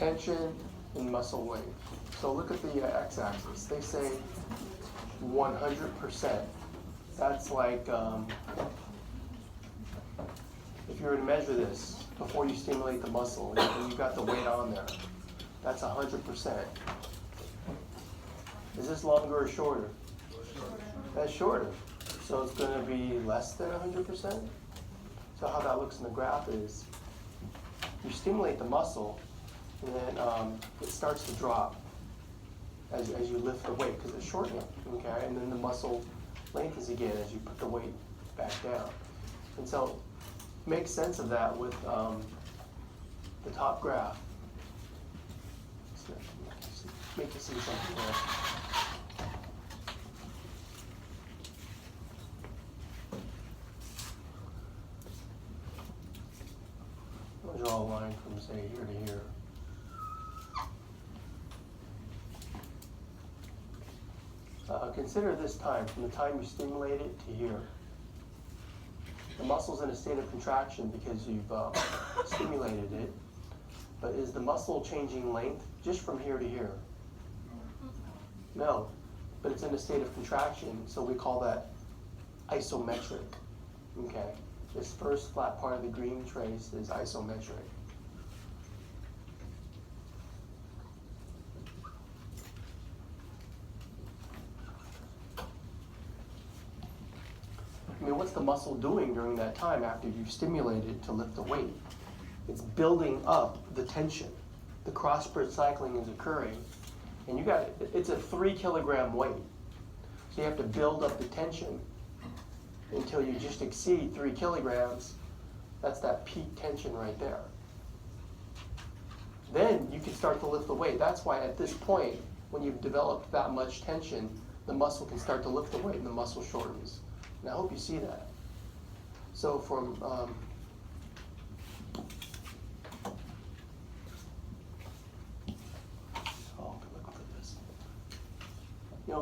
tension and muscle length. So look at the x-axis. They say 100%. That's like, if you were to measure this before you stimulate the muscle and you got the weight on there, that's 100%. Is this longer or shorter? That's shorter. So it's going to be less than 100%. So how that looks in the graph is you stimulate the muscle and then it starts to drop as you lift the weight because it's shortening, okay? And then the muscle lengthens again as you put the weight back down. And so make sense of that with the top graph. So make you see something there. I'll draw a line from, say, here to here. Consider this time, from the time you stimulate it to here. The muscle's in a state of contraction because you've stimulated it, but is the muscle changing length just from here to here? No, but it's in a state of contraction, so we call that isometric, okay? This first flat part of the green trace is isometric. I mean, what's the muscle doing during that time after you've stimulated it to lift the weight? It's building up the tension. The cross-bridge cycling is occurring, and it's a 3 kilogram weight. So you have to build up the tension until you just exceed 3 kilograms. That's that peak tension right there. Then you can start to lift the weight. That's why at this point, when you've developed that much tension, the muscle can start to lift the weight and the muscle shortens. And I hope you see that. So from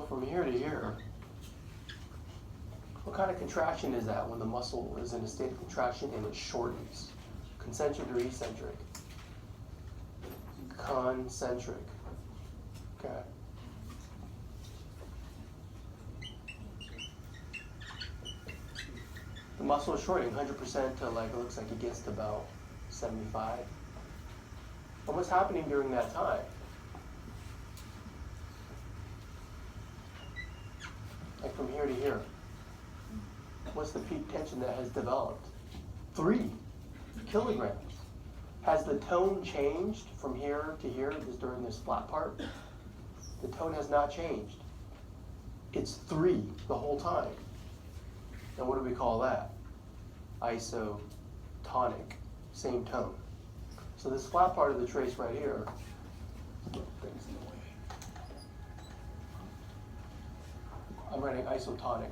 from here to here, what kind of contraction is that when the muscle is in a state of contraction and it shortens? Concentric or eccentric? Concentric. Okay. The muscle is shortening 100% to it looks like it gets to about 75. And what's happening during that time? Like from here to here. What's the peak tension that has developed? 3 kilograms. Has the tone changed from here to here just during this flat part? The tone has not changed. It's 3 the whole time. And what do we call that? Isotonic, same tone. So this flat part of the trace right here, things in the way. I'm writing isotonic.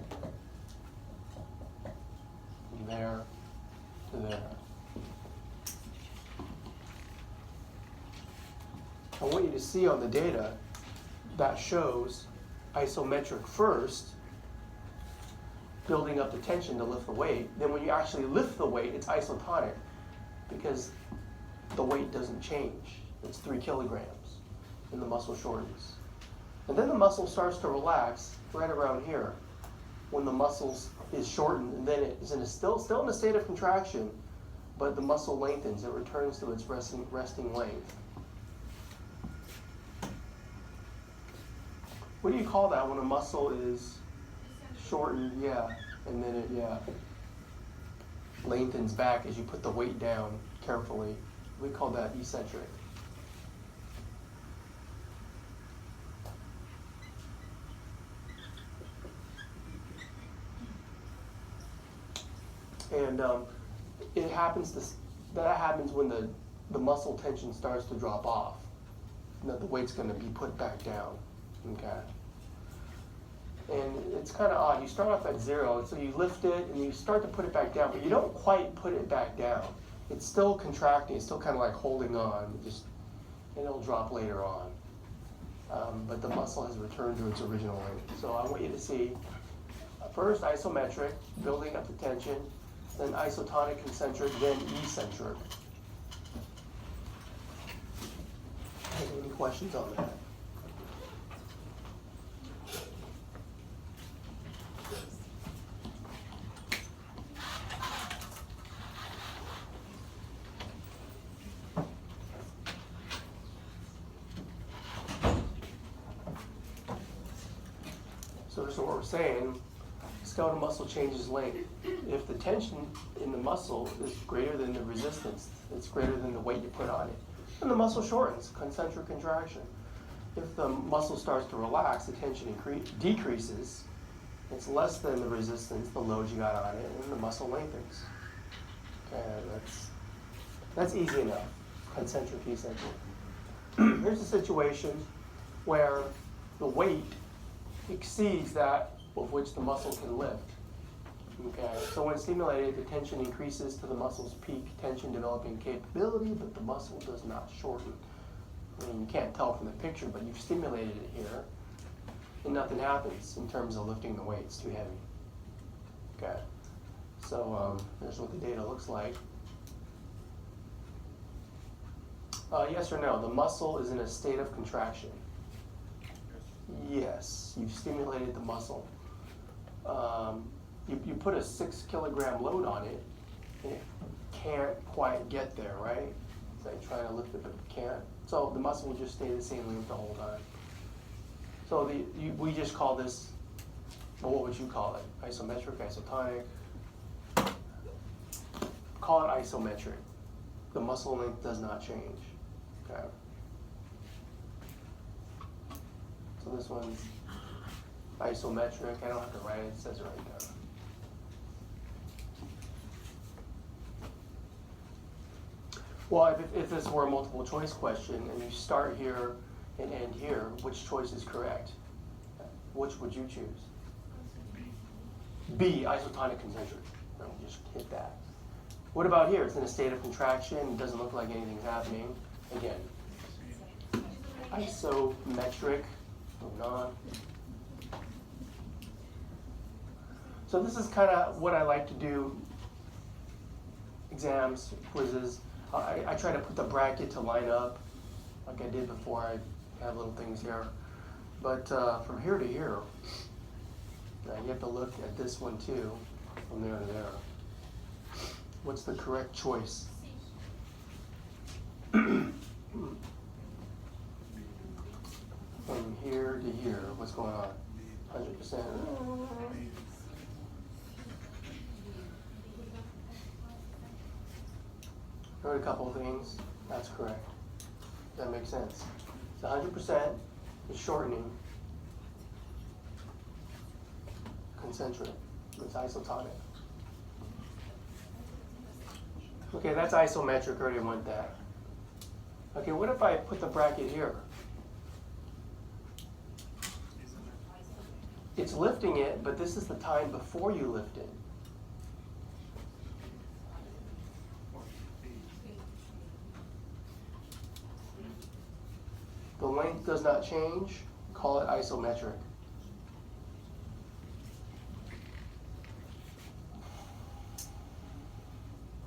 From there to there. I want you to see on the data that shows isometric first, building up the tension to lift the weight. Then when you actually lift the weight, it's isotonic because the weight doesn't change. It's 3 kilograms and the muscle shortens. And then the muscle starts to relax right around here when the muscle is shortened, and then it is still in a state of contraction, but the muscle lengthens. It returns to its resting length. What do you call that when a muscle is shortened? Yeah, and then it lengthens back as you put the weight down carefully. We call that eccentric. And it happens. That happens when the muscle tension starts to drop off. And that the weight's going to be put back down. Okay. And it's kind of odd. You start off at 0, so you lift it and you start to put it back down, but you don't quite put it back down. It's still contracting. It's still kind of like holding on. And it'll drop later on. But the muscle has returned to its original length. So I want you to see first isometric, building up the tension, then isotonic concentric, then eccentric. questions on that? So this is what we're saying. Skeletal muscle changes length. If the tension in the muscle is greater than the resistance, it's greater than the weight you put on it, then the muscle shortens, concentric contraction. If the muscle starts to relax, the tension decreases. It's less than the resistance, the load you got on it, and the muscle lengthens. Okay, that's easy enough. Concentric, eccentric. Here's a situation where the weight exceeds that of which the muscle can lift. Okay, so when stimulated, the tension increases to the muscle's peak tension developing capability, but the muscle does not shorten. I mean, you can't tell from the picture, but you've stimulated it here, and nothing happens in terms of lifting the weight. It's too heavy. Okay, so there's what the data looks like. Yes or no? The muscle is in a state of contraction. Yes, you've stimulated the muscle. You put a 6 kilogram load on it, and it can't quite get there, right? It's like trying to lift it, but it can't. So the muscle will just stay the same length the whole time. So we just call this, well, what would you call it? Isometric, isotonic? Call it isometric. The muscle length does not change. Okay. So this one's isometric. I don't have to write it, it says it right there. Well, if this were a multiple choice question and you start here and end here, which choice is correct? Which would you choose? B, isotonic concentric. Just hit that. What about here? It's in a state of contraction. It doesn't look like anything's happening. Again, isometric. Moving on. So this is kind of what I like to do. Exams, quizzes. I try to put the bracket to line up like I did before. I have little things here. But from here to here, you have to look at this one too, from there to there. What's the correct choice? From here to here, what's going on? 100%. Heard a couple of things. That's correct. That makes sense. It's 100%. It's shortening. Concentric. It's isotonic. Okay, that's isometric. I already went that. Okay, what if I put the bracket here? It's lifting it, but this is the time before you lift it. The length does not change. Call it isometric.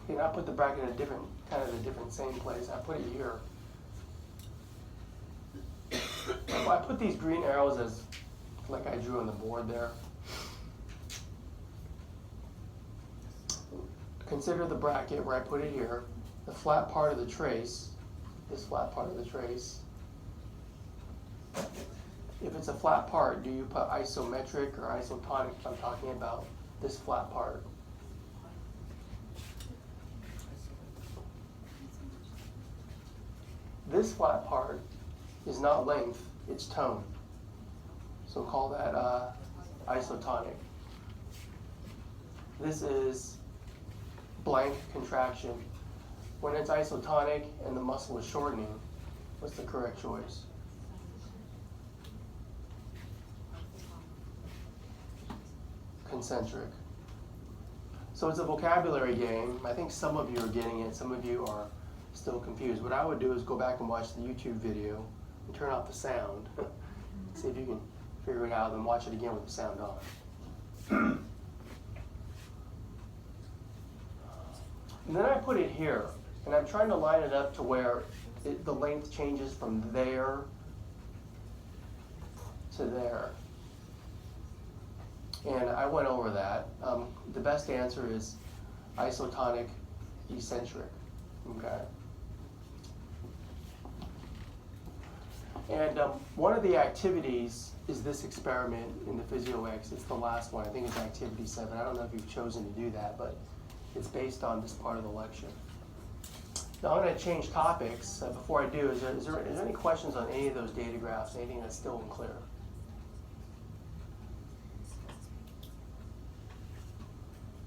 Okay, I put the bracket in a different, same place. I put it here. I put these green arrows as like I drew on the board there. Consider the bracket where I put it here, the flat part of the trace, this flat part of the trace. If it's a flat part, do you put isometric or isotonic if I'm talking about this flat part? This flat part is not length, it's tone. So call that isotonic. This is blank contraction. When it's isotonic and the muscle is shortening, what's the correct choice? Concentric. So it's a vocabulary game. I think some of you are getting it, some of you are still confused. What I would do is go back and watch the YouTube video and turn off the sound. See if you can figure it out, then watch it again with the sound on. And then I put it here, and I'm trying to line it up to where the length changes from there to there. And I went over that. The best answer is isotonic eccentric, okay? And one of the activities is this experiment in the PhysioX. It's the last one. I think it's activity 7. I don't know if you've chosen to do that, but it's based on this part of the lecture. Now I'm going to change topics. Before I do, is there any questions on any of those data graphs, anything that's still unclear?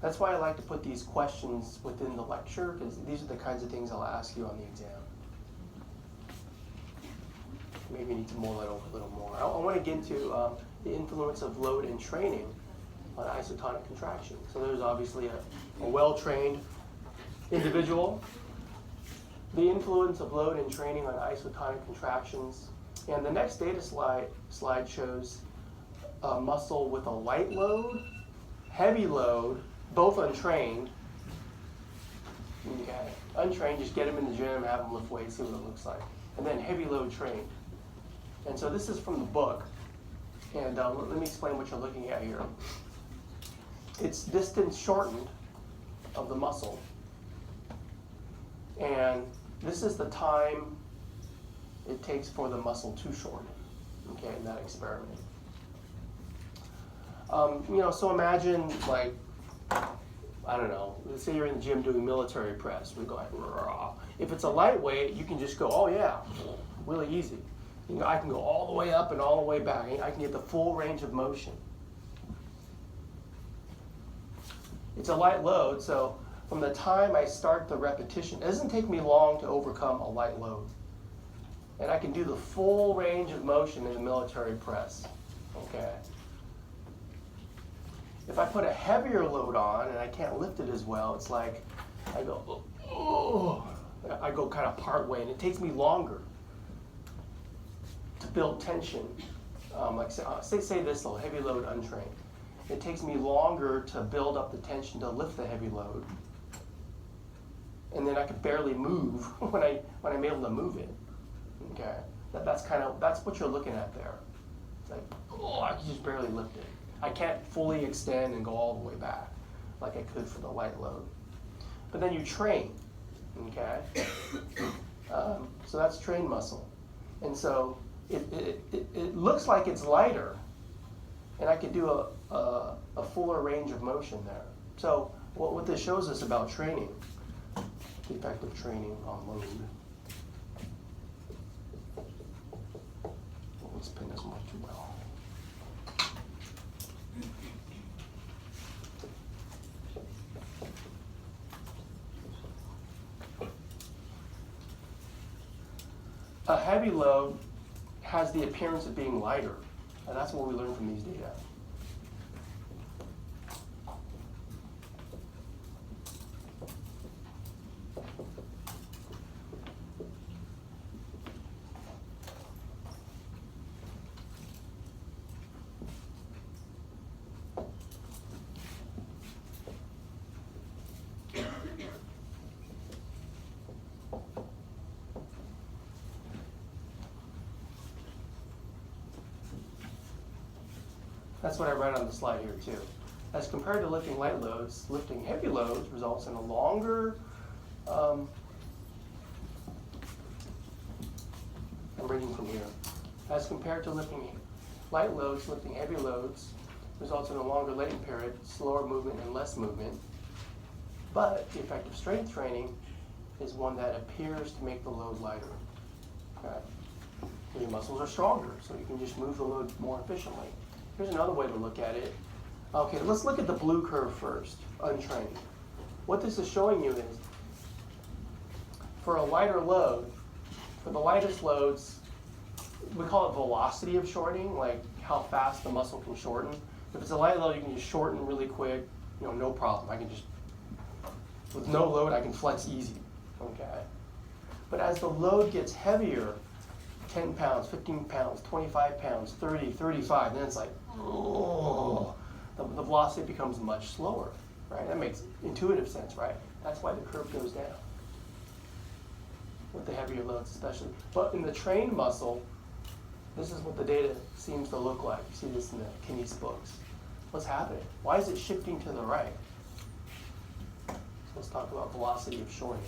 That's why I like to put these questions within the lecture, because these are the kinds of things I'll ask you on the exam. Maybe you need to mull that over a little more. I want to get into the influence of load and training on isotonic contraction. So there's obviously a well-trained individual. The influence of load and training on isotonic contractions. And the next data slide shows a muscle with a light load, heavy load, both untrained. Okay. Untrained, just get them in the gym, have them lift weights, see what it looks like. And then heavy load trained. And so this is from the book. And let me explain what you're looking at here. It's distance shortened of the muscle. And this is the time it takes for the muscle to shorten, okay, in that experiment. So imagine, like, I don't know, let's say you're in the gym doing military press. We go like, rah. If it's a lightweight, you can just go, oh yeah, really easy. I can go all the way up and all the way back. I can get the full range of motion. It's a light load, so from the time I start the repetition, it doesn't take me long to overcome a light load. And I can do the full range of motion in the military press, okay? If I put a heavier load on and I can't lift it as well, it's like I go, oh, I go kind of part way, and it takes me longer to build tension. Like say this little heavy load untrained. It takes me longer to build up the tension to lift the heavy load, and then I can barely move when I'm able to move it. Okay, that's what you're looking at there. It's like, oh, I can just barely lift it. I can't fully extend and go all the way back like I could for the light load. But then you train, okay? So that's trained muscle. And so it looks like it's lighter, and I could do a fuller range of motion there. So what this shows us about training, the effect of training on load. This pin doesn't work too well. A heavy load has the appearance of being lighter, and that's what we learn from these data. That's what I read on the slide here too. As compared to lifting light loads, lifting heavy loads results in a longer, I'm reading from here. As compared to lifting light loads, lifting heavy loads results in a longer latent period, slower movement and less movement. But the effect of strength training is one that appears to make the load lighter. Okay? Your muscles are stronger, so you can just move the load more efficiently. Here's another way to look at it. Okay, let's look at the blue curve first, untrained. What this is showing you is, for a lighter load, for the lightest loads, we call it velocity of shortening, like how fast the muscle can shorten. If it's a light load, you can just shorten really quick, no problem. I can just, with no load, I can flex easy, okay? But as the load gets heavier, 10 pounds, 15 pounds, 25 pounds, 30, 35, then it's like, oh, the velocity becomes much slower, right? That makes intuitive sense, right? That's why the curve goes down. with the heavier loads especially. But in the trained muscle, this is what the data seems to look like. You see this in the Kines books. What's happening? Why is it shifting to the right? So let's talk about velocity of shortening.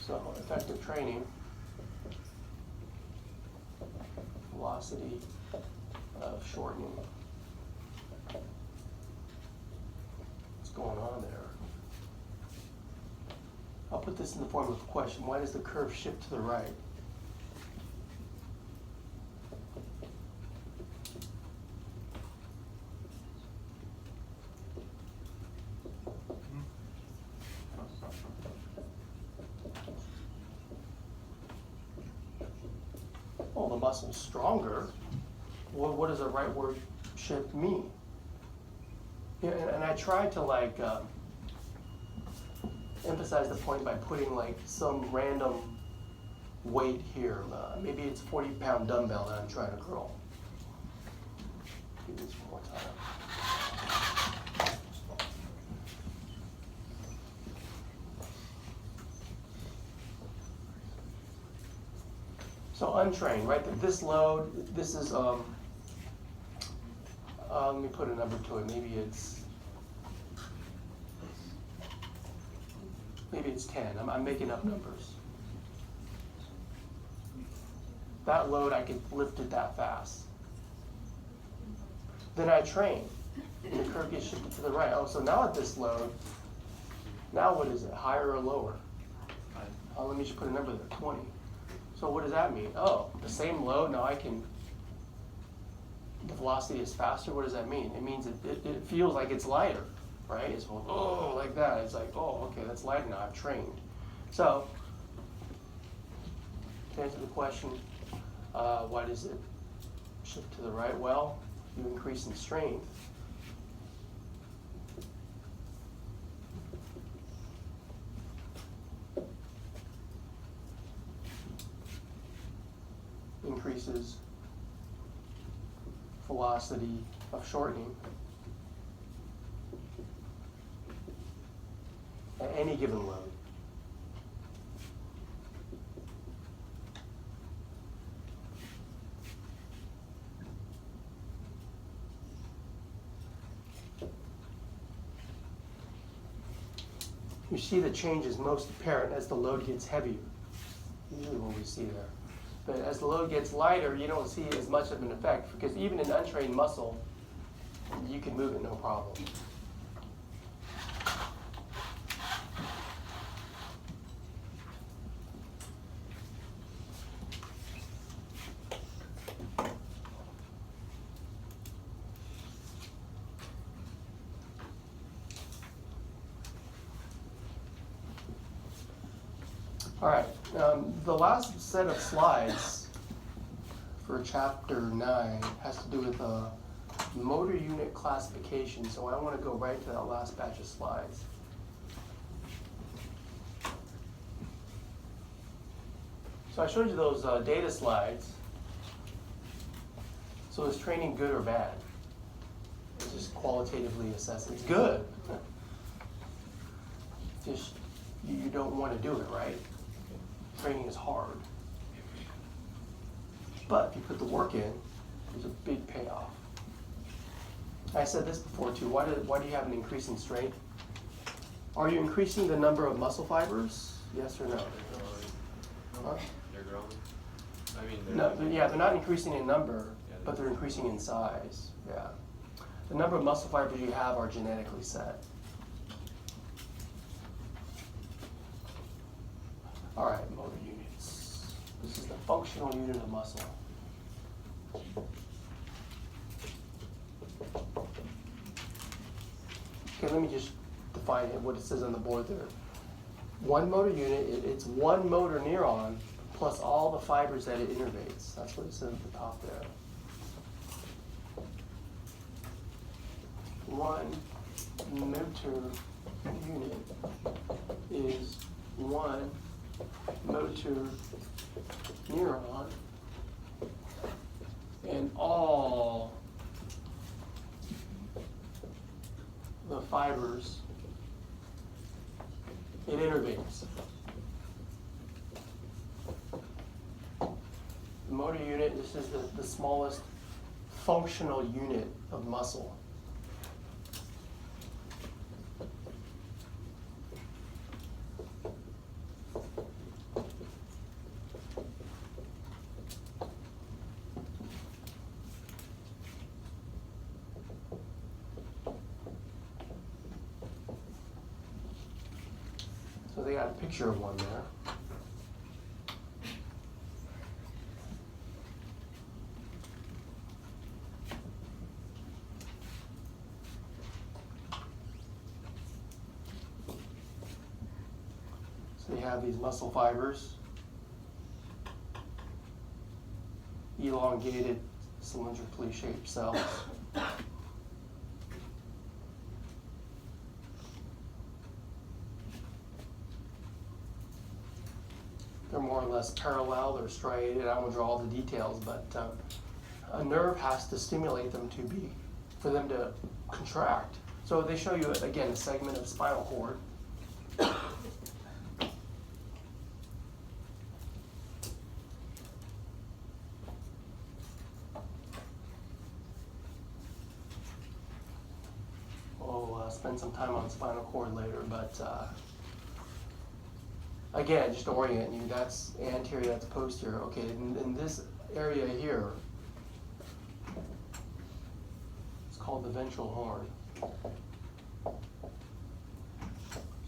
So effective training, velocity of shortening. What's going on there? I'll put this in the form of a question. Why does the curve shift to the right? Well, the muscle's stronger. What does a rightward shift mean? Yeah, and I tried to emphasize the point by putting some random weight here. Maybe it's a 40-pound dumbbell that I'm trying to curl. Do this one more time. So untrained, right? This load, this is, let me put a number to it. Maybe it's 10. I'm making up numbers. That load, I could lift it that fast. Then I train, and the curve gets shifted to the right. Oh, so now at this load, now what is it, higher or lower? Let me just put a number there, 20. So what does that mean? Oh, the same load, now the velocity is faster. What does that mean? It means it feels like it's lighter, right? It's like that. It's like, okay, that's lighter now, I've trained. So, to answer the question, why does it shift to the right? Well, you increase in strength. Increases velocity of shortening at any given load. You see the change is most apparent as the load gets heavier. Usually what we see there. But as the load gets lighter, you don't see as much of an effect, because even in untrained muscle, you can move it no problem. All right, the last set of slides for chapter 9 has to do with motor unit classification, so I want to go right to that last batch of slides. So I showed you those data slides. So is training good or bad? It's just qualitatively assessed. It's good. Just you don't want to do it, right? Training is hard. But if you put the work in, there's a big payoff. I said this before too. Why do you have an increase in strength? Are you increasing the number of muscle fibers? Yes or no? Huh? They're growing. I mean, they're not increasing in number, but they're increasing in size. Yeah. The number of muscle fibers you have are genetically set. All right, motor units. This is the functional unit of muscle. Okay, let me just define it, what it says on the board there. One motor unit, it's one motor neuron plus all the fibers that it innervates. That's what it says at the top there. One motor unit is one motor neuron and all the fibers It innervates. The motor unit, this is the smallest functional unit of muscle. So they got a picture of one there. So you have these muscle fibers, elongated, cylindrically shaped cells. They're more or less parallel, they're striated. I won't draw all the details, but a nerve has to stimulate them for them to contract. So they show you, again, a segment of spinal cord. We'll spend some time on spinal cord later, but again, just to orient you, that's anterior, that's posterior. Okay, in this area here, it's called the ventral horn.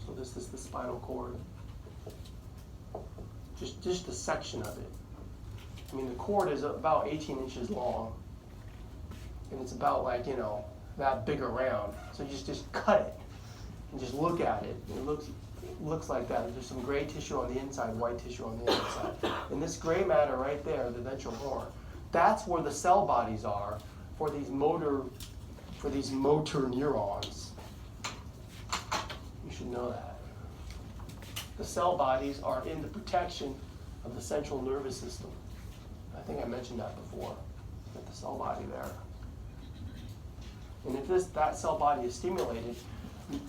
So this is the spinal cord. Just a section of it. I mean, the cord is about 18 inches long, and it's about like, that big around. So you just cut it and just look at it. It looks like that. There's some gray tissue on the inside, white tissue on the outside. And this gray matter right there, the ventral horn, that's where the cell bodies are for these motor neurons. You should know that. The cell bodies are in the protection of the central nervous system. I think I mentioned that before. Got the cell body there. And if that cell body is stimulated,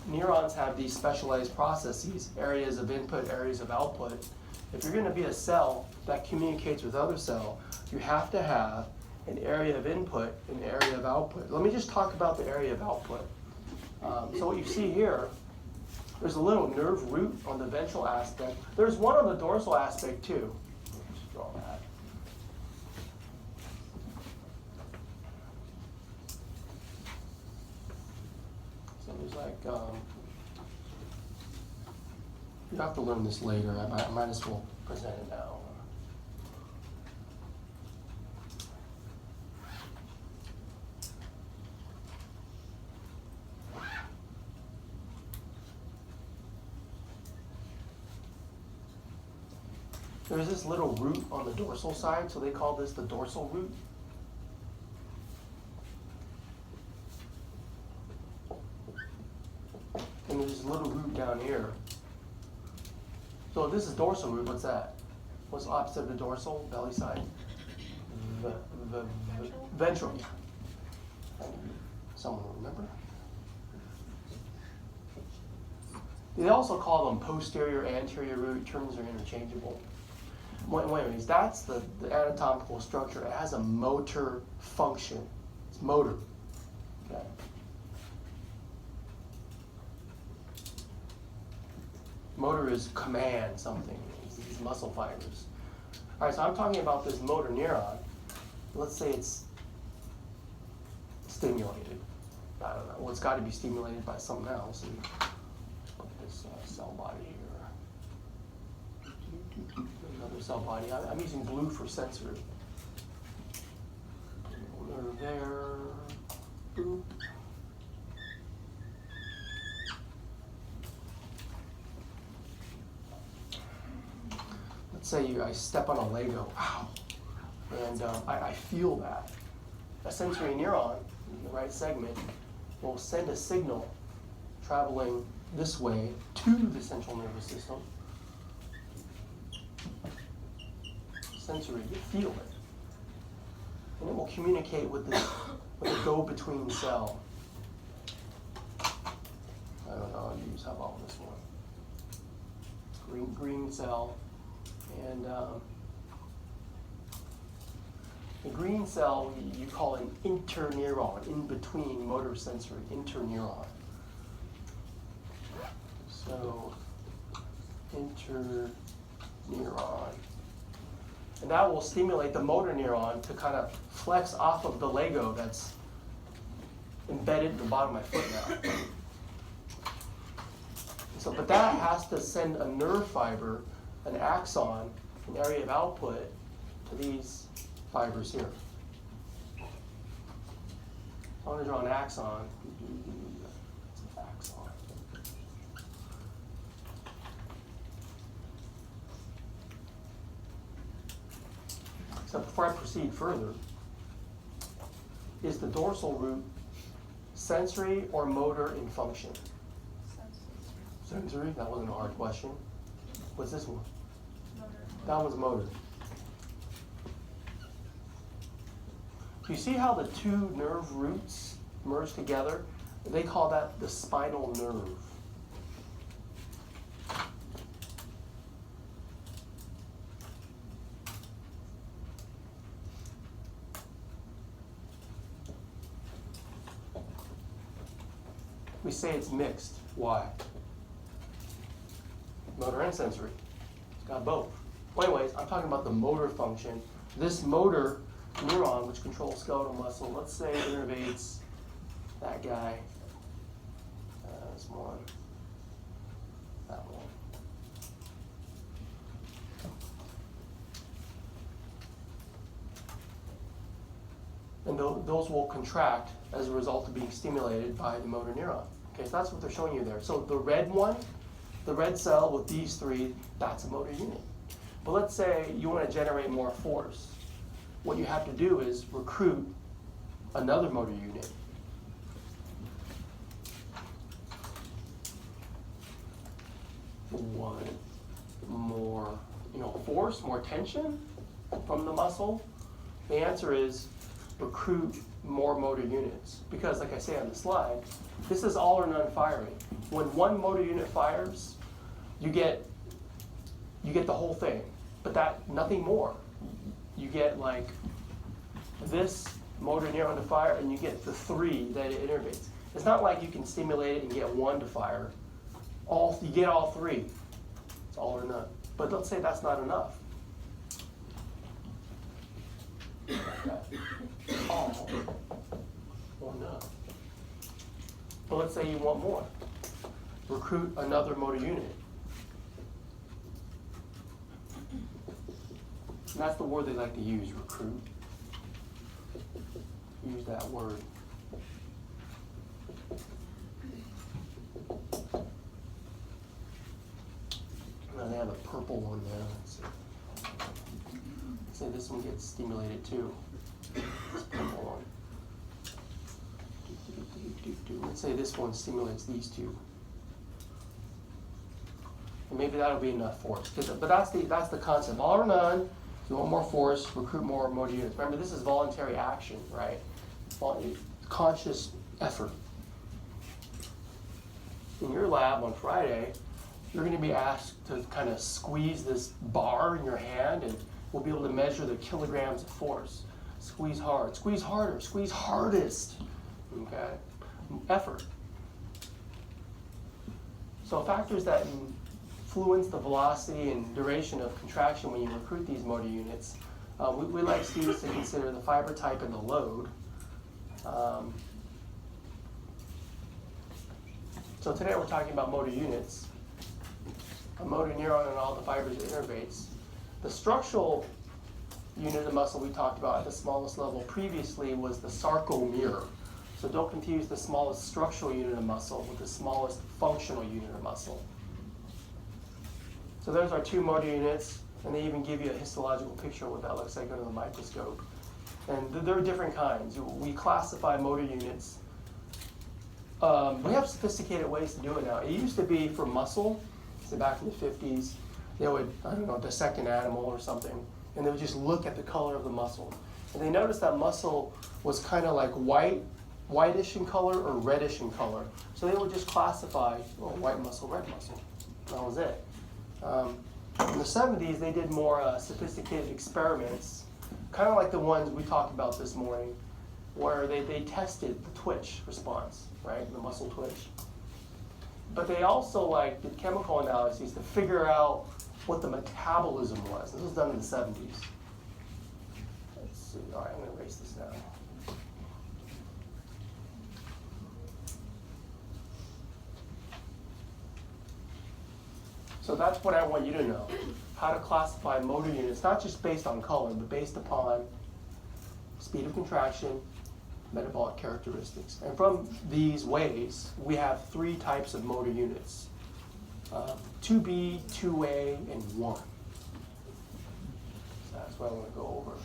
neurons have these specialized processes, areas of input, areas of output. If you're going to be a cell that communicates with other cell, you have to have an area of input, an area of output. Let me just talk about the area of output. So what you see here, there's a little nerve root on the ventral aspect. There's one on the dorsal aspect too. Just draw that. There's like, you have to learn this later. I might as well present it now. There's this little root on the dorsal side, so they call this the dorsal root. And there's a little root down here. So this is dorsal root. What's that? What's opposite of the dorsal? Belly side? Ventral. Someone remember? They also call them posterior, anterior root. Terms are interchangeable. Anyways, that's the anatomical structure. It has a motor function. It's motor. Okay. Motor is command something. It's these muscle fibers. All right, so I'm talking about this motor neuron. Let's say it's stimulated. I don't know. Well, it's got to be stimulated by something else. And put this cell body here. Another cell body. I'm using blue for sensory. Nerve there. Boop. Let's say I step on a Lego, wow, and I feel that. A sensory neuron in the right segment will send a signal traveling this way to the central nervous system. Sensory, you feel it. And it will communicate with the go-between cell. I don't know, I'll use, how about this one? green cell. And the green cell you call an interneuron, in between motor sensory, interneuron. So, interneuron. And that will stimulate the motor neuron to kind of flex off of the Lego that's embedded in the bottom of my foot now. So, but that has to send a nerve fiber, an axon, an area of output, to these fibers here. I want to draw an axon. It's an axon. So before I proceed further, is the dorsal root sensory or motor in function? Sensory? That wasn't a hard question. What's this one? Motor. That one's motor. Do you see how the two nerve roots merge together? They call that the spinal nerve. We say it's mixed. Why? Motor and sensory. It's got both. Well, anyways, I'm talking about the motor function. This motor neuron, which controls skeletal muscle, let's say it innervates that guy. This one. That one. And those will contract as a result of being stimulated by the motor neuron. Okay, so that's what they're showing you there. So the red one, the red cell with these three, that's a motor unit. But let's say you want to generate more force. What you have to do is recruit another motor unit. Want more, force, more tension from the muscle? The answer is recruit more motor units. Because like I say on the slide, this is all or none firing. When one motor unit fires, you get the whole thing, but nothing more. You get like this motor neuron to fire, and you get the three that it innervates. It's not like you can stimulate it and get one to fire. You get all three. It's all or none. But let's say that's not enough. All or none. But let's say you want more. Recruit another motor unit. And that's the word they like to use, recruit. Use that word. Now they have a purple one there. Let's say this one gets stimulated too. This purple one. Let's say this one stimulates these two. And maybe that'll be enough force. But that's the concept. All or none. If you want more force, recruit more motor units. Remember, this is voluntary action, right? Conscious effort. In your lab on Friday, you're going to be asked to kind of squeeze this bar in your hand, and we'll be able to measure the kilograms of force. Squeeze hard, squeeze harder, squeeze hardest. Okay? Effort. So factors that influence the velocity and duration of contraction when you recruit these motor units, we like students to consider the fiber type and the load. So today we're talking about motor units. A motor neuron and all the fibers it innervates. The structural unit of muscle we talked about at the smallest level previously was the sarcomere. So don't confuse the smallest structural unit of muscle with the smallest functional unit of muscle. So there's our two motor units, and they even give you a histological picture of what that looks like under the microscope. And there are different kinds. We classify motor units. We have sophisticated ways to do it now. It used to be for muscle, say back in the 50s, they would, dissect an animal or something, and they would just look at the color of the muscle. And they noticed that muscle was kind of like whitish in color or reddish in color. So they would just classify white muscle, red muscle. That was it. In the 70s, they did more sophisticated experiments, kind of like the ones we talked about this morning, where they tested the twitch response, right, the muscle twitch. But they also did chemical analyses to figure out what the metabolism was. This was done in the 70s. Let's see. All right, I'm going to erase this now. So that's what I want you to know, how to classify motor units, not just based on color, but based upon speed of contraction, metabolic characteristics. And from these ways, we have 3 types of motor units, 2B, 2A, and 1. So that's what I want to go over.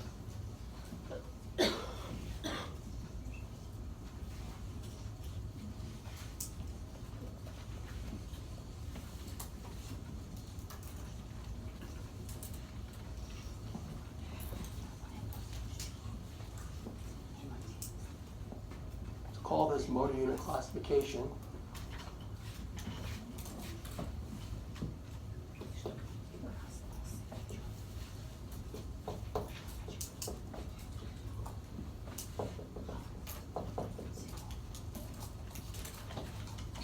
Call this motor unit classification.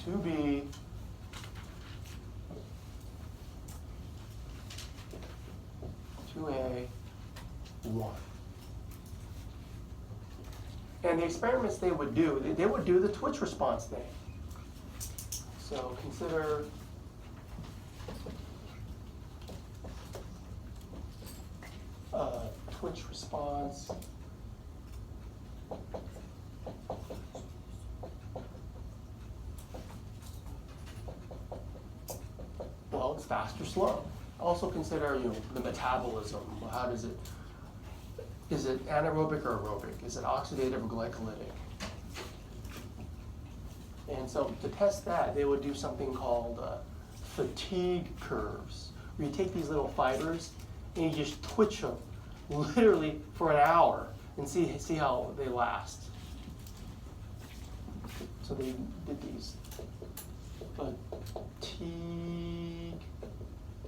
To be 2A, 1. And the experiments they would do the twitch response thing. So consider twitch response. Well, it's fast or slow. Also consider, the metabolism. How does it? Is it anaerobic or aerobic? Is it oxidative or glycolytic? And so to test that, they would do something called fatigue curves, where you take these little fibers and you just twitch them literally for an hour and see how they last. So they did these fatigue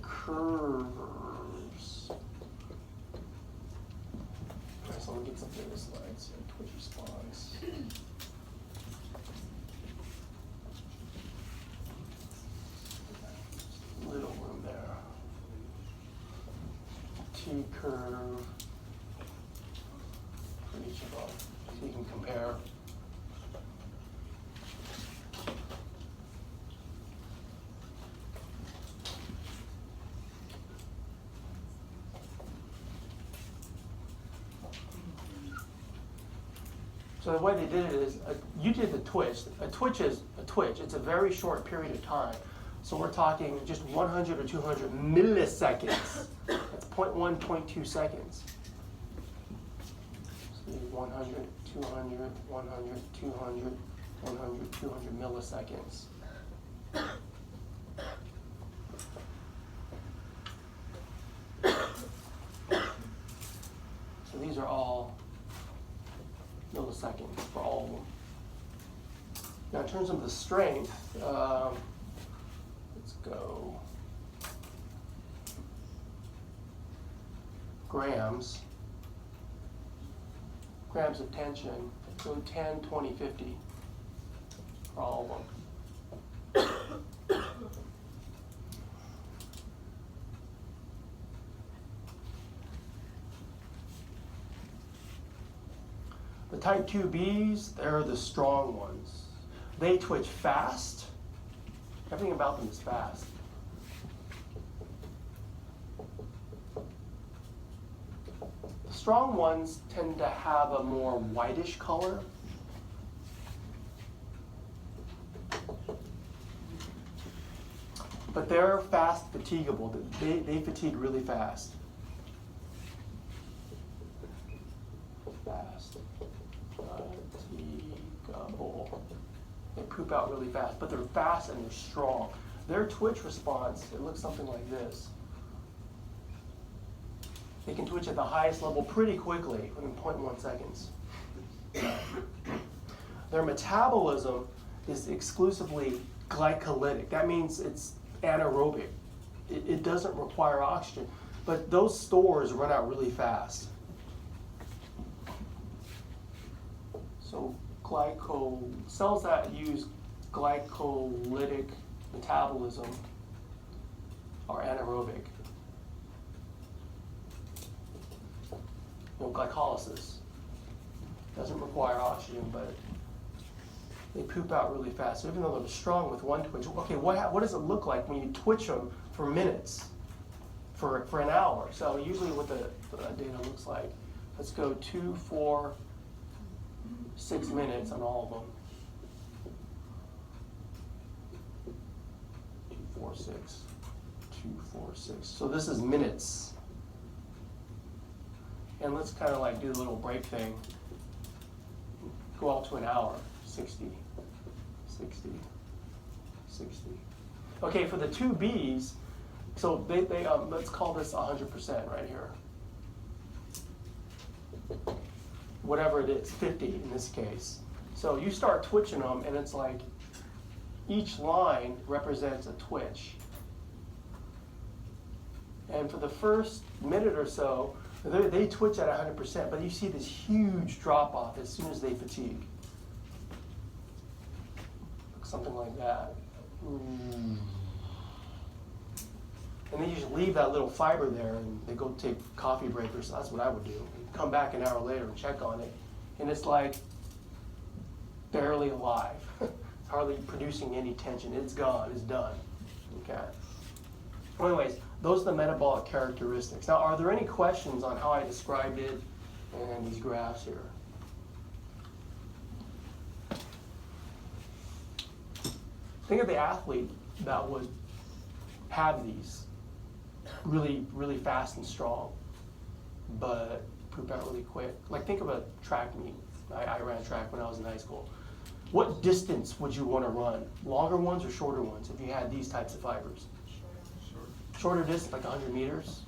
curves. So let me get some data slides. Twitch response. Little room there. T-curve for each of them, so you can compare. So the way they did it is, you did the twitch. A twitch is a twitch. It's a very short period of time. So we're talking just 100 or 200 milliseconds. That's 0.1, 0.2 seconds. So 100, 200, 100, 200, 100, 200 milliseconds. So these are all milliseconds for all of them. Now in terms of the strength, let's go grams of tension, so 10, 20, 50 for all of them. The type 2Bs, they're the strong ones. They twitch fast. Everything about them is fast. The strong ones tend to have a more whitish color. But they're fast fatigable. They fatigue really fast. Fast. Fatigable. They poop out really fast, but they're fast and they're strong. Their twitch response, it looks something like this. They can twitch at the highest level pretty quickly, within 0.1 seconds. Their metabolism is exclusively glycolytic. That means it's anaerobic. it doesn't require oxygen. But those stores run out really fast. So cells that use glycolytic metabolism are anaerobic. Glycolysis doesn't require oxygen, but they poop out really fast. So even though they're strong with one twitch, okay, what does it look like when you twitch them for minutes, for an hour? So usually what the data looks like, let's go 2, 4, 6 minutes on all of them. 2, 4, 6. 2, 4, 6. So this is minutes. And let's kind of like do the little break thing. Go out to an hour. 60, 60, 60. Okay, for the 2Bs, so they let's call this 100% right here. Whatever it is, 50 in this case. So you start twitching them, and it's like each line represents a twitch. And for the first minute or so, they twitch at 100%, but you see this huge drop off as soon as they fatigue. Something like that. And then you just leave that little fiber there, and they go take coffee break or so. That's what I would do. Come back an hour later and check on it, and it's like barely alive. It's hardly producing any tension. It's gone. It's done. Okay. Well, anyways, those are the metabolic characteristics. Now, are there any questions on how I described it and these graphs here? Think of the athlete that would have these really, really fast and strong, but poop out really quick. Like think of a track meet. I ran track when I was in high school. What distance would you want to run? Longer ones or shorter ones if you had these types of fibers? Shorter distance, like 100 meters.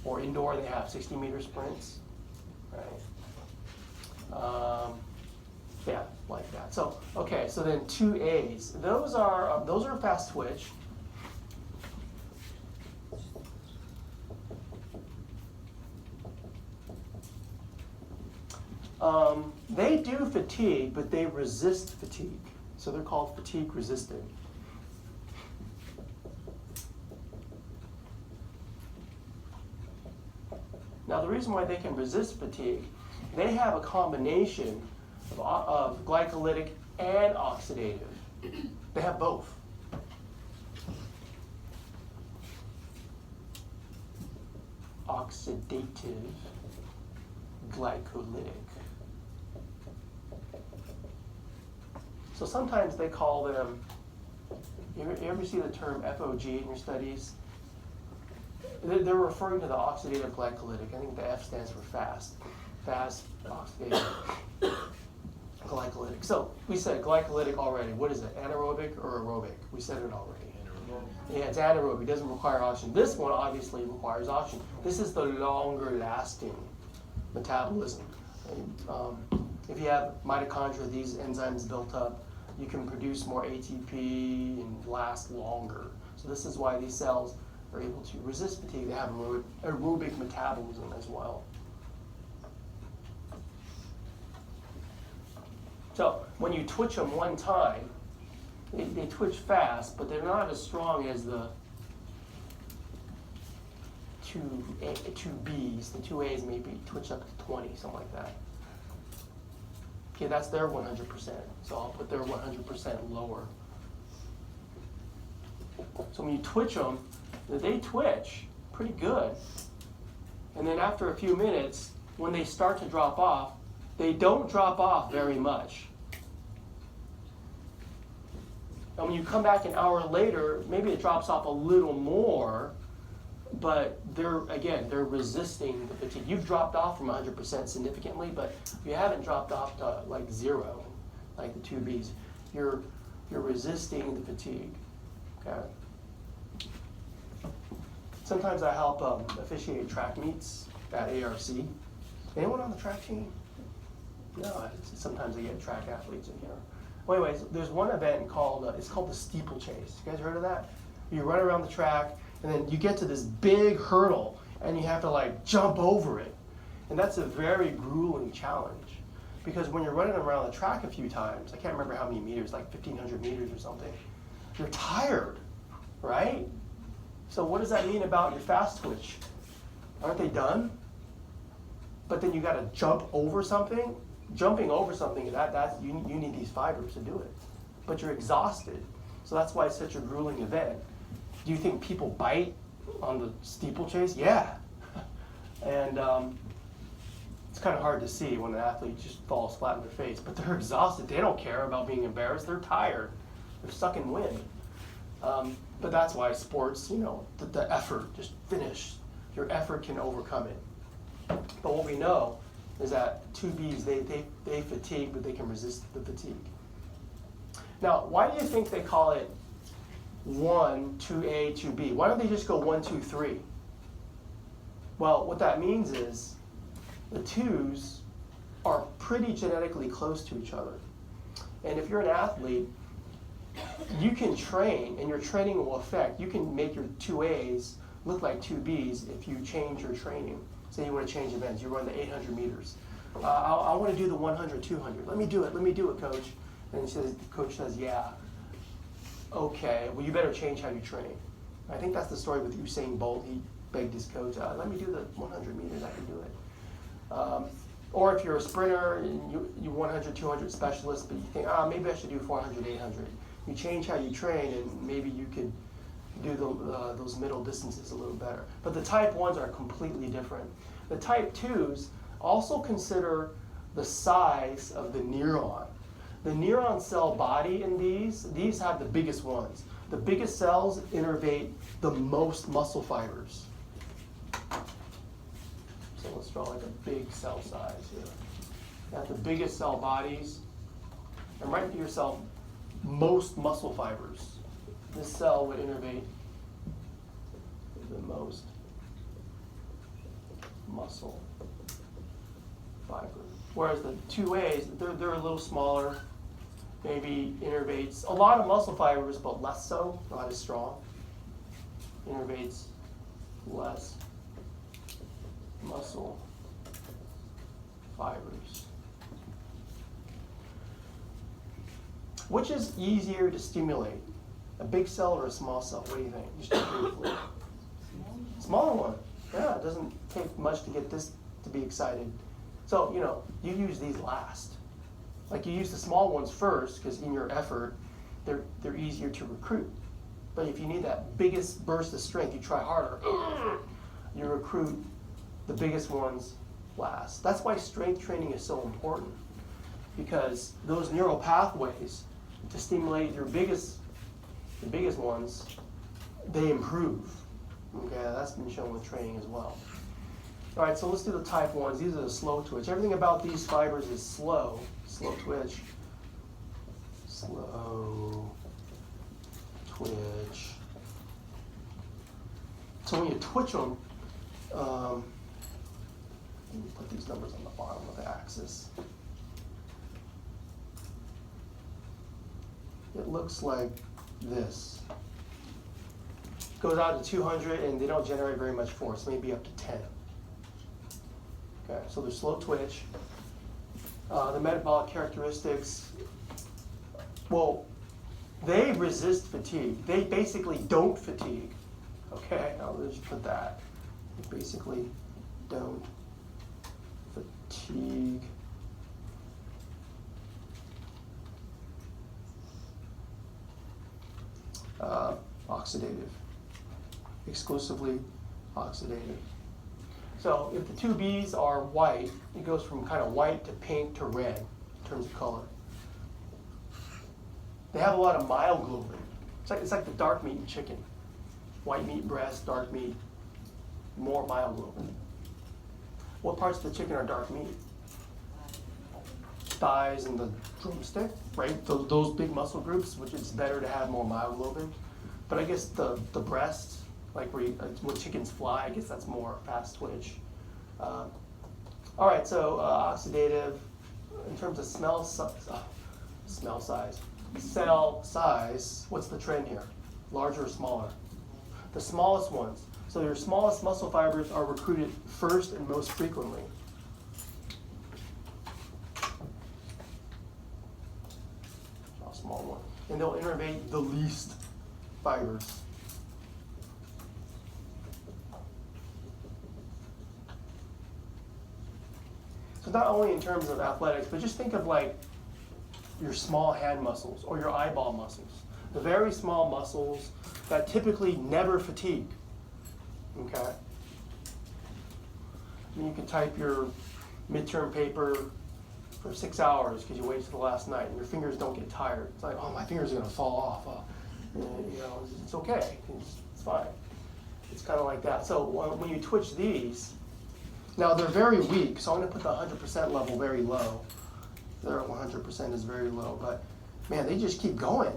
Or indoor, they have 60-meter sprints. Right? Yeah, like that. So, okay, so then 2As. Those are fast twitch. They do fatigue, but they resist fatigue. So they're called fatigue resistant. Now the reason why they can resist fatigue, they have a combination of glycolytic and oxidative. They have both. Oxidative, glycolytic. So sometimes they call them, you ever see the term FOG in your studies? They're referring to the oxidative glycolytic. I think the F stands for fast. Fast, oxidative, glycolytic. So we said glycolytic already. What is it, anaerobic or aerobic? We said it already. Anaerobic. Yeah, it's anaerobic. It doesn't require oxygen. This one obviously requires oxygen. This is the longer lasting metabolism. If you have mitochondria, these enzymes built up, you can produce more ATP and last longer. So this is why these cells are able to resist fatigue. They have aerobic metabolism as well. So when you twitch them one time, they twitch fast, but they're not as strong as the 2Bs. The 2As maybe twitch up to 20, something like that. Okay, that's their 100%. So I'll put their 100% lower. So when you twitch them, they twitch pretty good. And then after a few minutes, when they start to drop off, they don't drop off very much. And when you come back an hour later, maybe it drops off a little more, but they're resisting the fatigue. You've dropped off from 100% significantly, but you haven't dropped off to like 0, like the 2Bs. You're resisting the fatigue. Okay. Sometimes I help officiate track meets at ARC. Anyone on the track team? No, sometimes I get track athletes in here. Well, anyways, there's one event called, it's called the Steeplechase. You guys heard of that? You run around the track, And then you get to this big hurdle and you have to like jump over it. And that's a very grueling challenge. Because when you're running around the track a few times, I can't remember how many meters, like 1,500 meters or something, you're tired, right? So what does that mean about your fast twitch? Aren't they done? But then you got to jump over something. Jumping over something, you need these fibers to do it. But you're exhausted. So that's why it's such a grueling event. Do you think people bite on the steeplechase? Yeah. And it's kind of hard to see when an athlete just falls flat in their face. But they're exhausted. They don't care about being embarrassed. They're tired. They're sucking wind. But that's why sports, the effort, just finish. Your effort can overcome it. But what we know is that 2Bs, they fatigue, but they can resist the fatigue. Now, why do you think they call it 1, 2A, 2B? Why don't they just go 1, 2, 3? Well, what that means is the 2s are pretty genetically close to each other. And if you're an athlete, you can train, and your training will affect, you can make your 2As look like 2Bs if you change your training. Say you want to change events, you run the 800 meters. I want to do the 100, 200. Let me do it, coach. And the coach says, yeah. Okay, well, you better change how you train. I think that's the story with Usain Bolt. He begged his coach, let me do the 100 meters, I can do it. Or if you're a sprinter and you're 100, 200 specialist, but you think, maybe I should do 400, 800. You change how you train, and maybe you could do those middle distances a little better. But the type 1s are completely different. The type 2s also consider the size of the neuron. The neuron cell body in these have the biggest ones. The biggest cells innervate the most muscle fibers. So let's draw like a big cell size here. You have the biggest cell bodies, and write to yourself, most muscle fibers. This cell would innervate the most muscle fibers. Whereas the 2As, they're a little smaller, maybe innervates a lot of muscle fibers, but less so, not as strong. Innervates less muscle fibers. Which is easier to stimulate? A big cell or a small cell? What do you think? Just briefly. Smaller one. Yeah, it doesn't take much to get this to be excited. So, you use these last. Like you use the small ones first, because in your effort, they're easier to recruit. But if you need that biggest burst of strength, you try harder. You recruit the biggest ones last. That's why strength training is so important, because those neural pathways to stimulate the biggest ones, they improve. Okay, that's been shown with training as well. All right, so let's do the type 1s. These are the slow twitch. Everything about these fibers is slow twitch. Slow twitch. So when you twitch them, let me put these numbers on the bottom of the axis. It looks like this. Goes out to 200 and they don't generate very much force, maybe up to 10. Okay, so they're slow twitch. The metabolic characteristics, well, they resist fatigue. They basically don't fatigue. Okay, I'll just put that. They basically don't fatigue. Oxidative. Exclusively oxidative. So if the 2Bs are white, it goes from kind of white to pink to red in terms of color. They have a lot of myoglobin. It's like the dark meat in chicken. White meat, breast, dark meat, more myoglobin. What parts of the chicken are dark meat? Thighs and the drumstick, right? Those big muscle groups, which it's better to have more myoglobin. But I guess the breast, like when chickens fly, I guess that's more fast twitch. All right, so oxidative, in terms of cell size, what's the trend here? Larger or smaller? the smallest ones. So your smallest muscle fibers are recruited first and most frequently. A small one. And they'll innervate the least fibers. So not only in terms of athletics, but just think of like your small hand muscles or your eyeball muscles. The very small muscles that typically never fatigue. Okay? I mean, you can type your midterm paper for 6 hours because you waited till the last night and your fingers don't get tired. It's like, oh, my fingers are going to fall off. You know, it's okay. It's fine. It's kind of like that. So when you twitch these, now they're very weak, so I'm going to put the 100% level very low. Their 100% is very low, but man, they just keep going.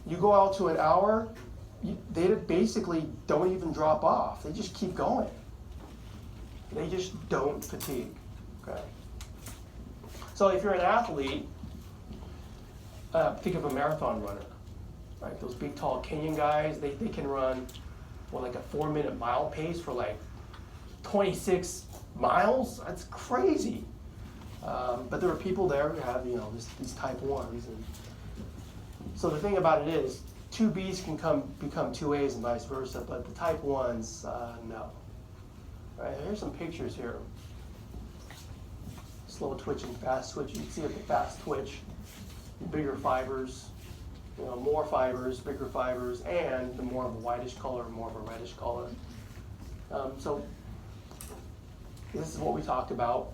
You go out to an hour, they basically don't even drop off. They just keep going. They just don't fatigue. Okay. So if you're an athlete, think of a marathon runner. Right? Those big, tall Kenyan guys, they can run, well, like a 4-minute mile pace for like 26 miles. That's crazy. But there are people there who have, you know, these type 1s. And so the thing about it is, 2Bs can become 2As and vice versa, but the type 1s, no. Right, here's some pictures here. Slow twitching, fast twitch. You can see at the fast twitch, bigger fibers, you know, more fibers, bigger fibers, and the more of a whitish color, more of a reddish color. So this is what we talked about.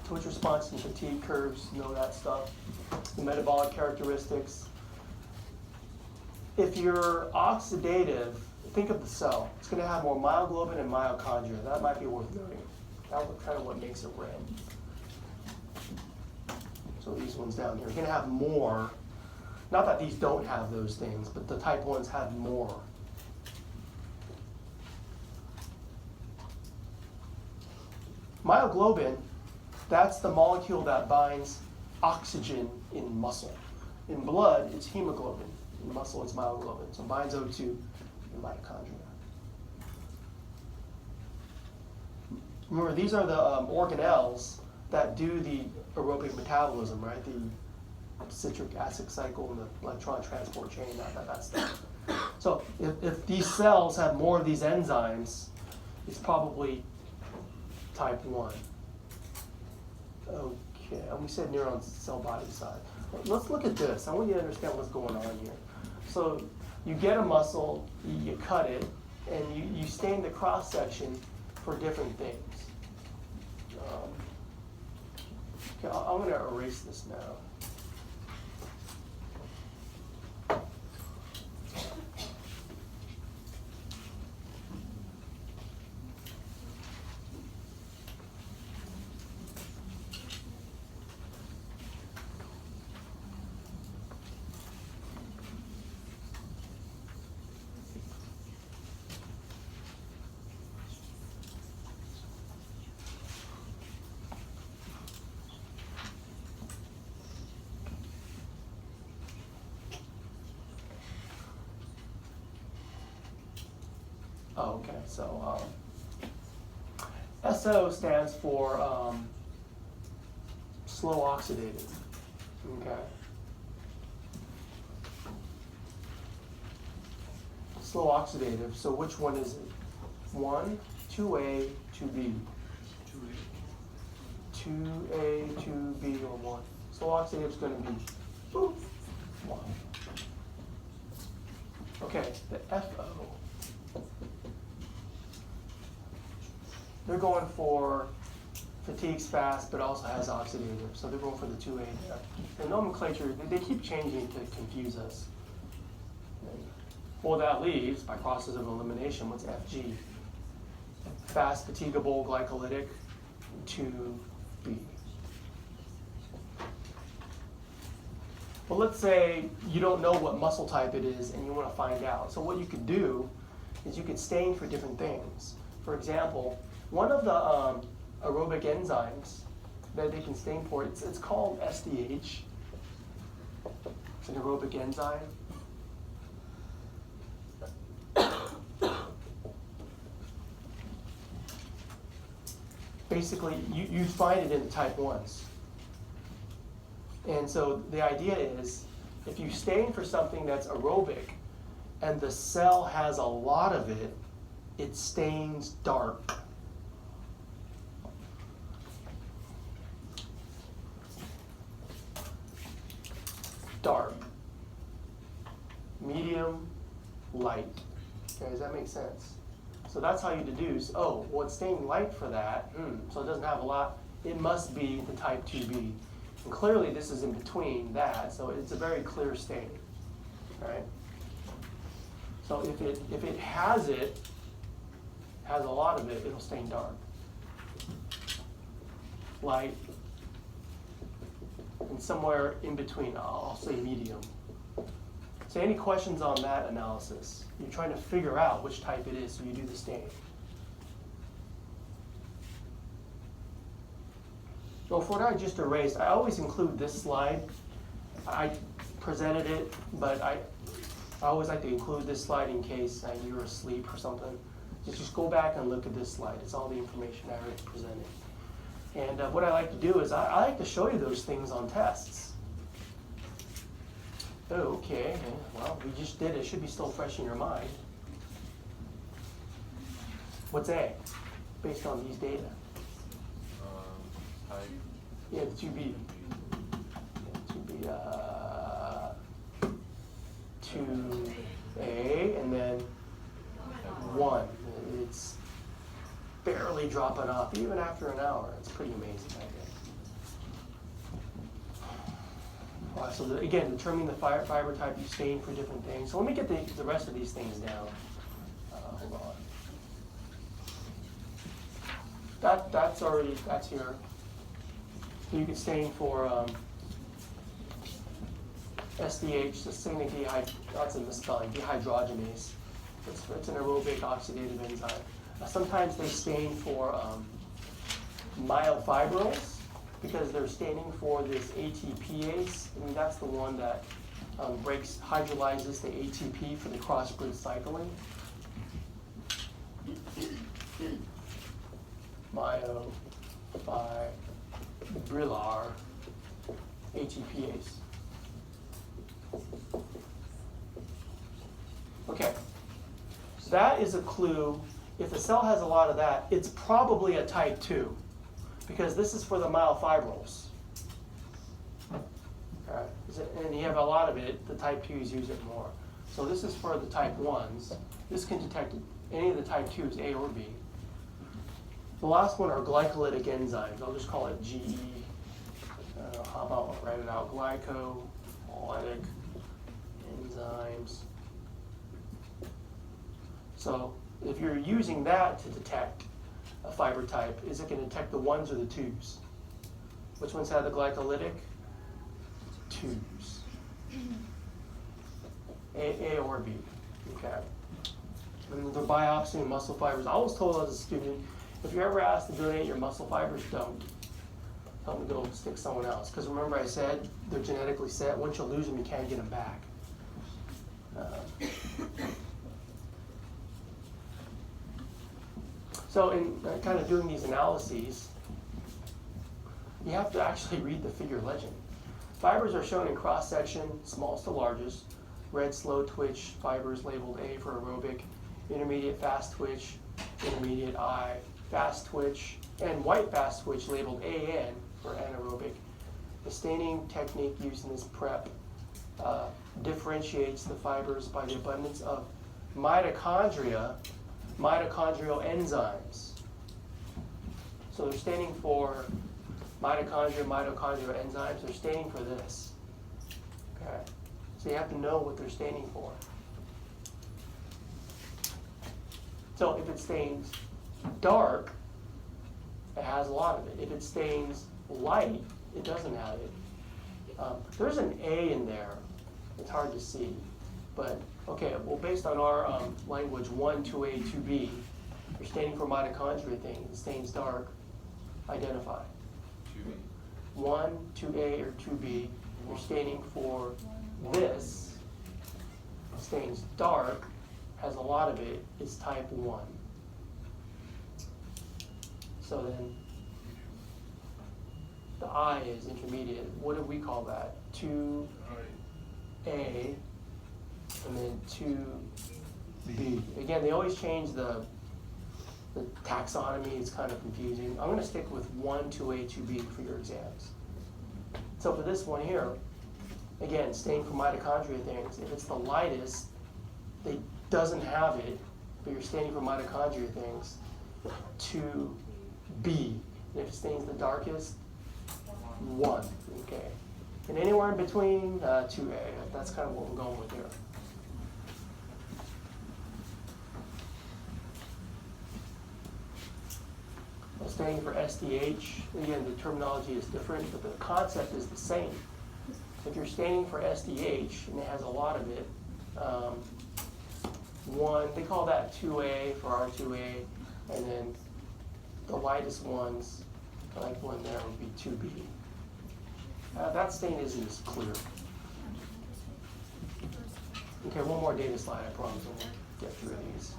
Twitch response and fatigue curves, know that stuff. The metabolic characteristics. If you're oxidative, think of the cell. It's going to have more myoglobin and mitochondria. That might be worth noting. That's kind of what makes it red. So these ones down here are going to have more. Not that these don't have those things, but the type 1s have more. Myoglobin, that's the molecule that binds oxygen in muscle. In blood, it's hemoglobin. In muscle, it's myoglobin. So it binds O2 in mitochondria. Remember, these are the organelles that do the aerobic metabolism, right? The citric acid cycle and the electron transport chain, that stuff. So if these cells have more of these enzymes, it's probably type 1. Okay, and we said neuron cell body size. Let's look at this. I want you to understand what's going on here. So you get a muscle, you cut it, and you stain the cross section for different things. Okay, I'm going to erase this now. Oh, okay, so SO stands for slow oxidative. Okay. Slow oxidative, so which one is it? 1, 2A, 2B. 2A, 2B, or 1. Slow oxidative is going to be 1. Okay, the FO. They're going for fatigues fast, but also has oxidative. So they're going for the 2A there. The nomenclature, they keep changing to confuse us. Well, that leaves, by process of elimination, what's FG? Fast, fatigable, glycolytic, 2B. Well, let's say you don't know what muscle type it is and you want to find out. So what you could do is you could stain for different things. For example, one of the aerobic enzymes that they can stain for, it's called SDH. It's an aerobic enzyme. Basically, you find it in the type 1s. And so the idea is, if you stain for something that's aerobic and the cell has a lot of it, it stains dark. Dark. Medium, light. Okay, does that make sense? So that's how you deduce, oh, well, it's staining light for that, so it doesn't have a lot. It must be the type 2B. And clearly this is in between that, so it's a very clear stain, right? So if it has a lot of it, it'll stain dark. Light, and somewhere in between, I'll say medium. So any questions on that analysis? You're trying to figure out which type it is, so you do the stain. So for what I just erased, I always include this slide. I presented it, but I always like to include this slide in case you were asleep or something. Just go back and look at this slide. It's all the information I already presented. And what I like to do is I like to show you those things on tests. Okay, well, we just did it. It should be still fresh in your mind. What's A, based on these data? Type. Yeah, the 2B. 2A, and then 1. It's barely dropping off, even after an hour. It's pretty amazing, I think. All right, so again, determining the fiber type you stain for different things. So let me get the rest of these things down. Hold on. That's here. So you can stain for SDH, succinic that's a misspelling, dehydrogenase. It's an aerobic oxidative enzyme. Sometimes they stain for myofibrils because they're staining for this ATPase. I mean, that's the one that hydrolyzes the ATP for the cross-bridge cycling. Myofibrillar ATPase. Okay, so that is a clue. If the cell has a lot of that, it's probably a type 2 because this is for the myofibrils. Right. And you have a lot of it, the type 2s use it more. So this is for the type 1s. This can detect any of the type 2s, A or B. The last one are glycolytic enzymes. I'll just call it GE. How about I'll write it out? Glycolytic enzymes. So if you're using that to detect a fiber type, is it going to detect the 1s or the 2s? Which ones have the glycolytic? 2s. A or B. Okay. And the biopsy and muscle fibers. I always told as a student, if you're ever asked to donate your muscle fibers, don't. Tell them to go stick someone else. Because remember I said they're genetically set. Once you lose them, you can't get them back. So in kind of doing these analyses, you have to actually read the figure legend. Fibers are shown in cross-section, smallest to largest. Red slow twitch fibers labeled A for aerobic, intermediate fast twitch, intermediate I, fast twitch, and white fast twitch labeled AN for anaerobic. The staining technique used in this prep differentiates the fibers by the abundance of mitochondrial enzymes. So they're staining for mitochondrial enzymes. They're staining for this. Okay, so you have to know what they're staining for. So if it stains dark, it has a lot of it. If it stains light, it doesn't have it. There's an A in there. It's hard to see, but okay. Well, based on our language, 1, 2A, 2B, you're staining for mitochondria thing. It stains dark. Identify. 2B. 1, 2A, or 2B. Your staining for this stains dark, has a lot of it, is type 1. So then the I is intermediate. What do we call that? 2A and then 2B. Again, they always change the taxonomy. It's kind of confusing. I'm going to stick with 1, 2A, 2B for your exams. So for this one here, again, staining for mitochondria things, if it's the lightest, it doesn't have it, but you're staining for mitochondria things, 2B. And if it stains the darkest, 1. Okay. And anywhere in between, 2A. That's kind of what we're going with here. Staining for SDH, again, the terminology is different, but the concept is the same. If you're staining for SDH, and it has a lot of it, 1, they call that 2A for R2A, and then the lightest ones, like one there, would be 2B. That stain isn't as clear. Okay, one more data slide, I promise, and we'll get through these.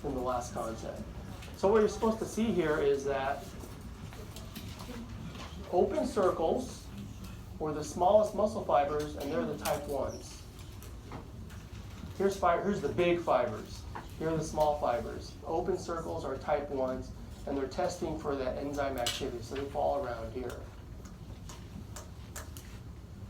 In the last concept. So what you're supposed to see here is that open circles were the smallest muscle fibers, and they're the type 1s. Here's the big fibers. Here are the small fibers. Open circles are type 1s, and they're testing for that enzyme activity, so they fall around here.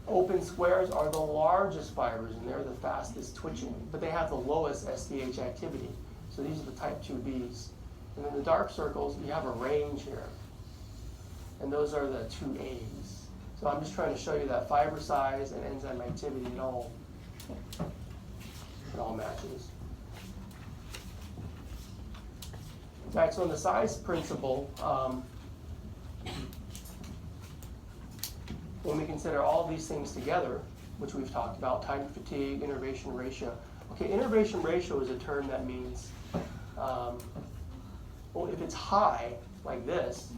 Open squares are the largest fibers, and they're the fastest twitching, but they have the lowest SDH activity. So these are the type 2Bs. And then the dark circles, you have a range here. And those are the 2As. So I'm just trying to show you that fiber size and enzyme activity, it all matches. All right, so in the size principle, when we consider all these things together, which we've talked about, time to fatigue, innervation ratio. Okay, innervation ratio is a term that means, well, if it's high, like this,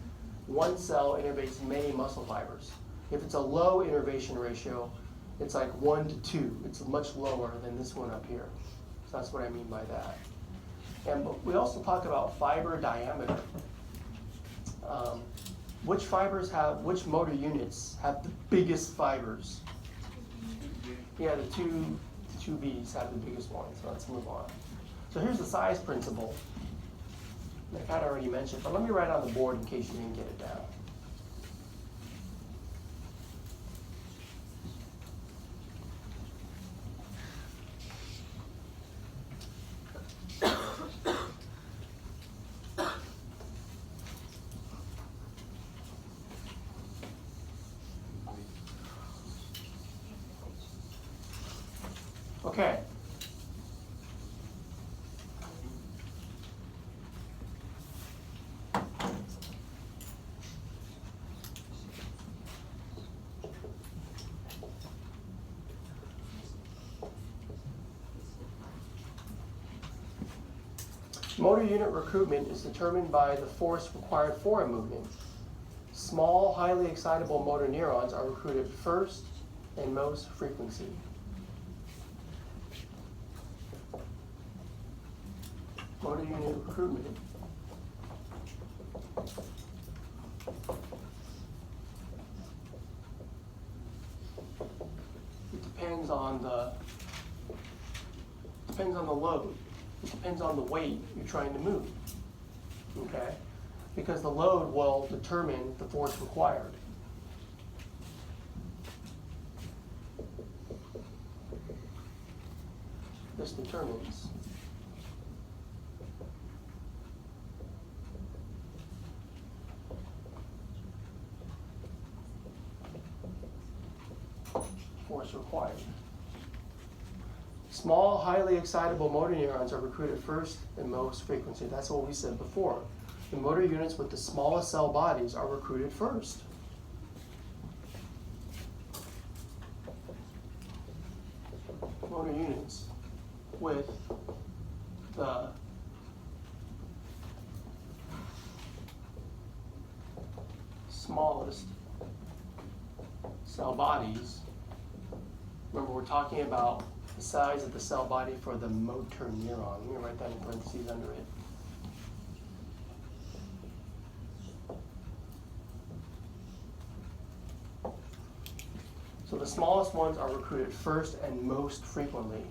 one cell innervates many muscle fibers. If it's a low innervation ratio, it's like 1 to 2. It's much lower than this one up here. So that's what I mean by that. And but we also talk about fiber diameter. Which motor units have the biggest fibers? Yeah, the 2Bs have the biggest ones. So let's move on. So here's the size principle. I kind of already mentioned, but let me write on the board in case you didn't get it down. Okay. Motor unit recruitment is determined by the force required for a movement. Small, highly excitable motor neurons are recruited first and most frequency. Motor unit recruitment. It depends on the load. It depends on the weight you're trying to move. Okay? Because the load will determine the force required. This determines force required. Small, highly excitable motor neurons are recruited first and most frequency. That's what we said before. The motor units with the smallest cell bodies are recruited first. Motor units with the smallest cell bodies, remember we're talking about the size of the cell body for the motor neuron. Let me write that in parentheses under it. So the smallest ones are recruited first and most frequently.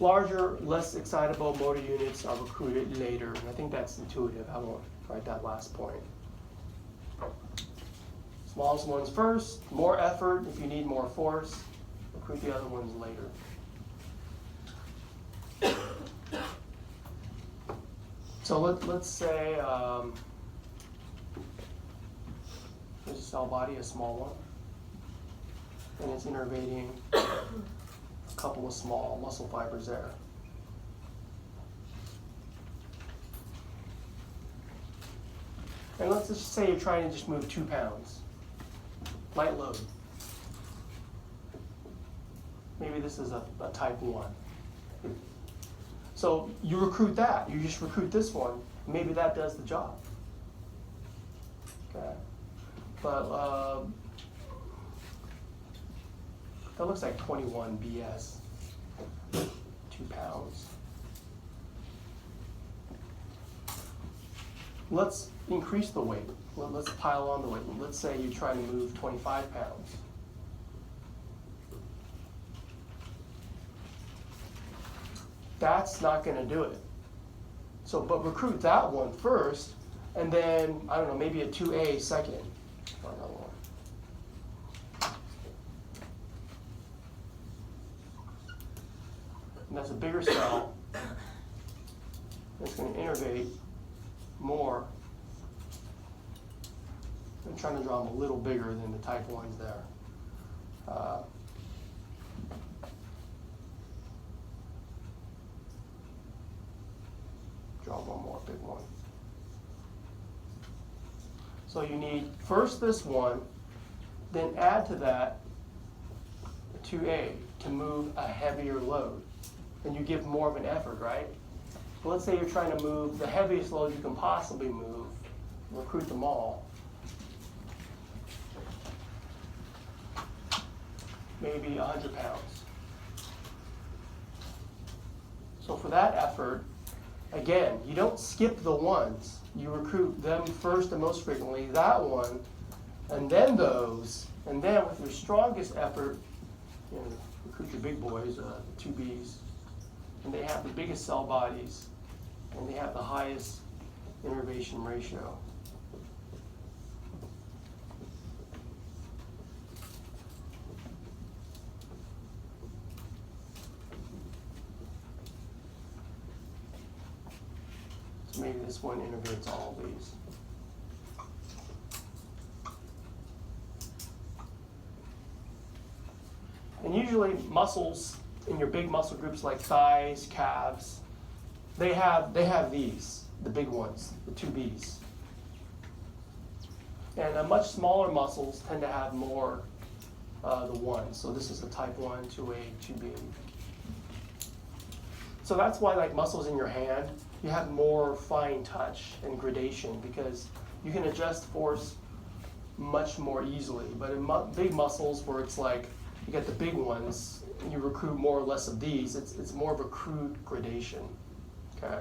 Larger, less excitable motor units are recruited later, and I think that's intuitive. I won't write that last point. Smallest ones first, more effort if you need more force, recruit the other ones later. So let's say there's a cell body, a small one, and it's innervating a couple of small muscle fibers there. And let's just say you're trying to just move 2 pounds, light load. Maybe this is a type 1. So you recruit that, you just recruit this one, maybe that does the job. Okay, but that looks like 21 BS, 2 pounds. Let's increase the weight. Let's pile on the weight. Let's say you're trying to move 25 pounds. That's not going to do it. So, but recruit that one first, and then, I don't know, maybe a 2A second, or another one. And that's a bigger cell. It's going to innervate more. I'm trying to draw them a little bigger than the type 1s there. Draw one more big one. So you need first this one, then add to that a 2A to move a heavier load. And you give more of an effort, right? But let's say you're trying to move the heaviest load you can possibly move, recruit them all. Maybe 100 pounds. So for that effort, again, you don't skip the ones. You recruit them first and most frequently, that one, and then those, and then with your strongest effort, you know, recruit your big boys, the 2Bs, and they have the biggest cell bodies, and they have the highest innervation ratio. So maybe this one innervates all of these. And usually muscles in your big muscle groups like thighs, calves, they have these, the big ones, the 2Bs. And much smaller muscles tend to have more the 1s. So this is a type 1, 2A, 2B. So that's why, like muscles in your hand, you have more fine touch and gradation because you can adjust force much more easily. But in big muscles where it's like you get the big ones, you recruit more or less of these, it's more of a crude gradation. Okay.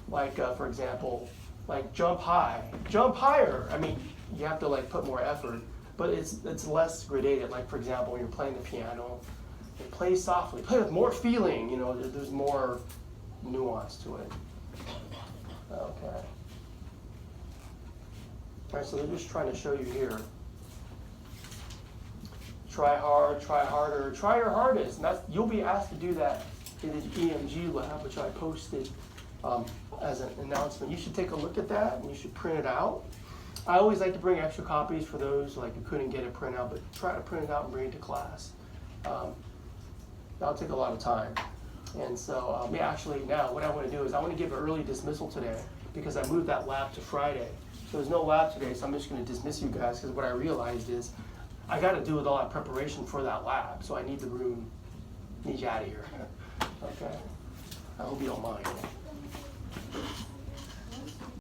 Like for example, like jump high, jump higher. I mean, you have to like put more effort, but it's less gradated. Like for example, when you're playing the piano, you play softly, play with more feeling. You know, there's more nuance to it. Okay. All right, so they're just trying to show you here. Try hard, try harder, try your hardest. And you'll be asked to do that in the EMG lab, which I posted as an announcement. You should take a look at that and you should print it out. I always like to bring extra copies for those like who couldn't get a printout, but try to print it out and bring it to class. That'll take a lot of time. And so, yeah, actually now what I want to do is I want to give an early dismissal today because I moved that lab to Friday. So there's no lab today, so I'm just going to dismiss you guys because what I realized is I got to do with all that preparation for that lab. So I need the room, need you out of here. Okay? I hope you don't mind.